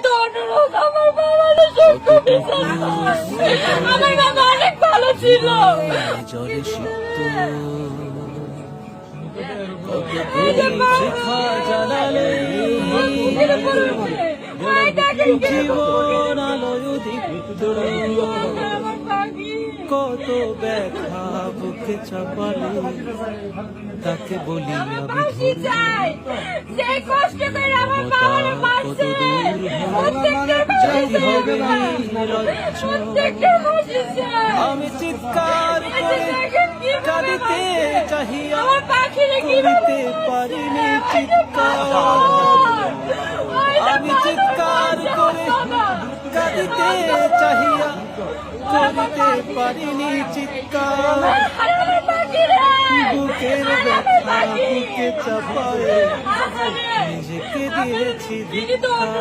তো অনুরোধ, আমার বাবার সূক্ষ্ম বিচার চাই। আমার বাবা অনেক ভালো ছিল। জলে সিক্ত জীবন আলোয় দীপ্ত কত ব্যথা বুকে চাপালে তাকে বলি আমি ফাঁসি চাই। যে কষ্ট করে আমার বাবারে মারছে, প্রত্যেকটার ফাঁসি চাই। আমি চিৎকার করে কাঁদিতে চাহিয়া আমার পাখিরে করিতে পারিনি চিৎকার আমি চিৎকার করে কাঁদিতে চাহিয়া করিতে পারিনি চিৎকার বুকের ব্যথা বুকে চাপায়ে নিজেকে দিয়েছি ধিক্কার।